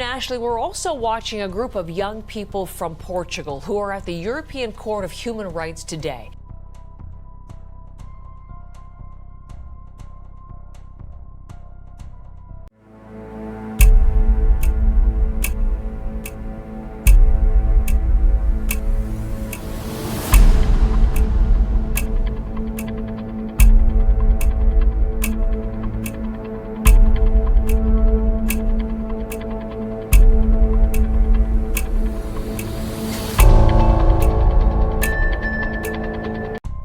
Ashley, we're also watching a group of young people from Portugal who are at the European Court of Human Rights today.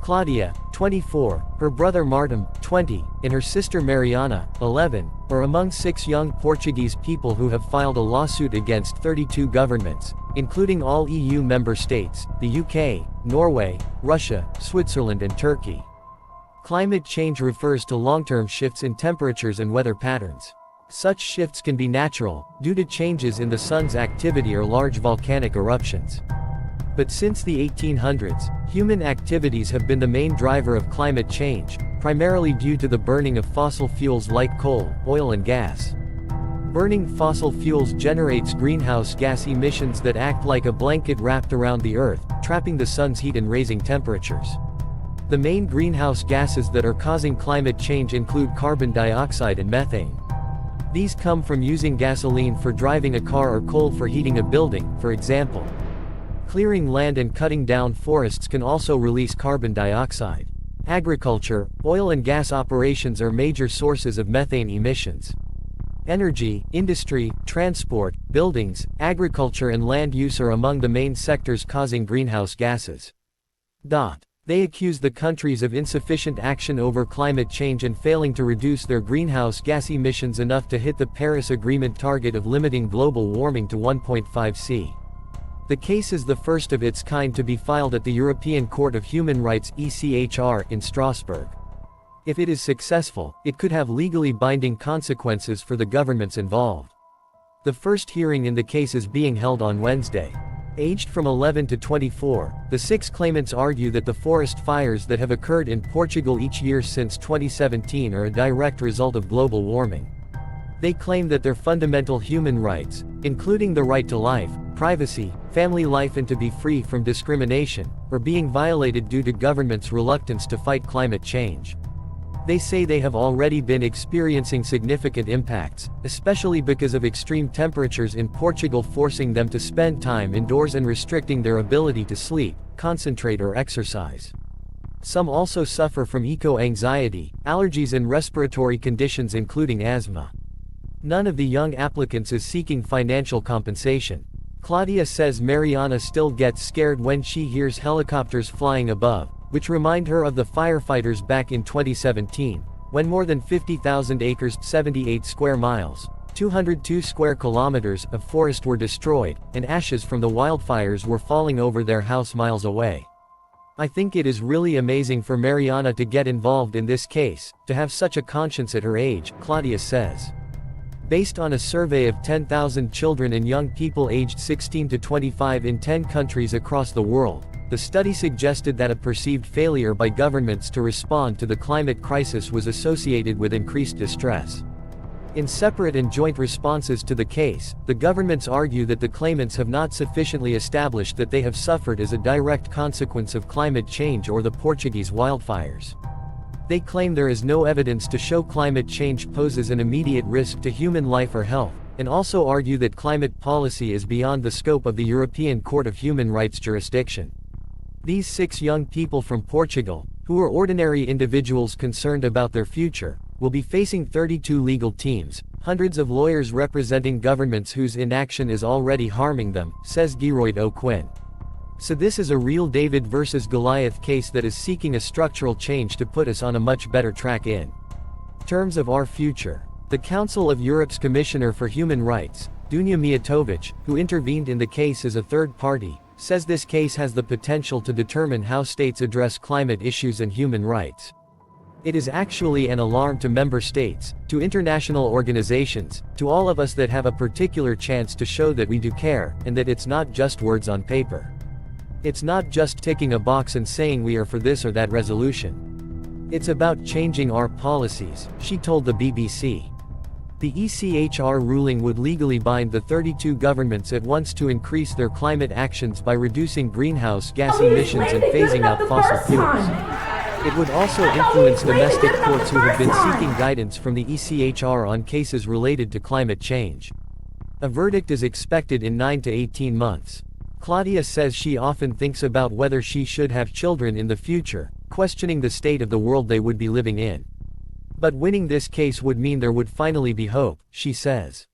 Claudia, 24, her brother Martim, 20, and her sister Mariana, 11, are among 6 young Portuguese people who have filed a lawsuit against 32 governments, including all EU member states, the UK, Norway, Russia, Switzerland and Turkey. Climate change refers to long-term shifts in temperatures and weather patterns. Such shifts can be natural, due to changes in the sun's activity or large volcanic eruptions. But since the 1800s, human activities have been the main driver of climate change, primarily due to the burning of fossil fuels like coal, oil and gas. Burning fossil fuels generates greenhouse gas emissions that act like a blanket wrapped around the Earth, trapping the sun's heat and raising temperatures. The main greenhouse gases that are causing climate change include carbon dioxide and methane. These come from using gasoline for driving a car or coal for heating a building, for example. Clearing land and cutting down forests can also release carbon dioxide. Agriculture, oil and gas operations are major sources of methane emissions. Energy, industry, transport, buildings, agriculture and land use are among the main sectors causing greenhouse gases. They accuse the countries of insufficient action over climate change and failing to reduce their greenhouse gas emissions enough to hit the Paris Agreement target of limiting global warming to 1.5 C. The case is the first of its kind to be filed at the European Court of Human Rights (ECHR) in Strasbourg. If it is successful, it could have legally binding consequences for the governments involved. The first hearing in the case is being held on Wednesday. Aged from 11 to 24, the 6 claimants argue that the forest fires that have occurred in Portugal each year since 2017 are a direct result of global warming. They claim that their fundamental human rights, including the right to life, privacy, family life and to be free from discrimination, are being violated due to governments' reluctance to fight climate change. They say they have already been experiencing significant impacts, especially because of extreme temperatures in Portugal forcing them to spend time indoors and restricting their ability to sleep, concentrate or exercise. Some also suffer from eco-anxiety, allergies and respiratory conditions including asthma. None of the young applicants is seeking financial compensation. Claudia says Mariana still gets scared when she hears helicopters flying above, which remind her of the firefighters back in 2017, when more than 50,000 acres, 78 square miles, 202 square kilometers of forest were destroyed, and ashes from the wildfires were falling over their house miles away. I think it is really amazing for Mariana to get involved in this case, to have such a conscience at her age, Claudia says. Based on a survey of 10,000 children and young people aged 16 to 25 in 10 countries across the world, the study suggested that a perceived failure by governments to respond to the climate crisis was associated with increased distress. In separate and joint responses to the case, the governments argue that the claimants have not sufficiently established that they have suffered as a direct consequence of climate change or the Portuguese wildfires. They claim there is no evidence to show climate change poses an immediate risk to human life or health, and also argue that climate policy is beyond the scope of the European Court of Human Rights jurisdiction. These 6 young people from Portugal, who are ordinary individuals concerned about their future, will be facing 32 legal teams, hundreds of lawyers representing governments whose inaction is already harming them, says Geroyd O'Quinn. So this is a real David versus Goliath case that is seeking a structural change to put us on a much better track in terms of our future. The Council of Europe's Commissioner for Human Rights, Dunja Mijatovic, who intervened in the case as a third party, says this case has the potential to determine how states address climate issues and human rights. It is actually an alarm to member states, to international organizations, to all of us that have a particular chance to show that we do care, and that it's not just words on paper. It's not just ticking a box and saying we are for this or that resolution. It's about changing our policies, she told the BBC. The ECHR ruling would legally bind the 32 governments at once to increase their climate actions by reducing greenhouse gas emissions and phasing out fossil fuels. It would also influence domestic courts who have been seeking guidance from the ECHR on cases related to climate change. A verdict is expected in 9 to 18 months. Claudia says she often thinks about whether she should have children in the future, questioning the state of the world they would be living in. But winning this case would mean there would finally be hope, she says.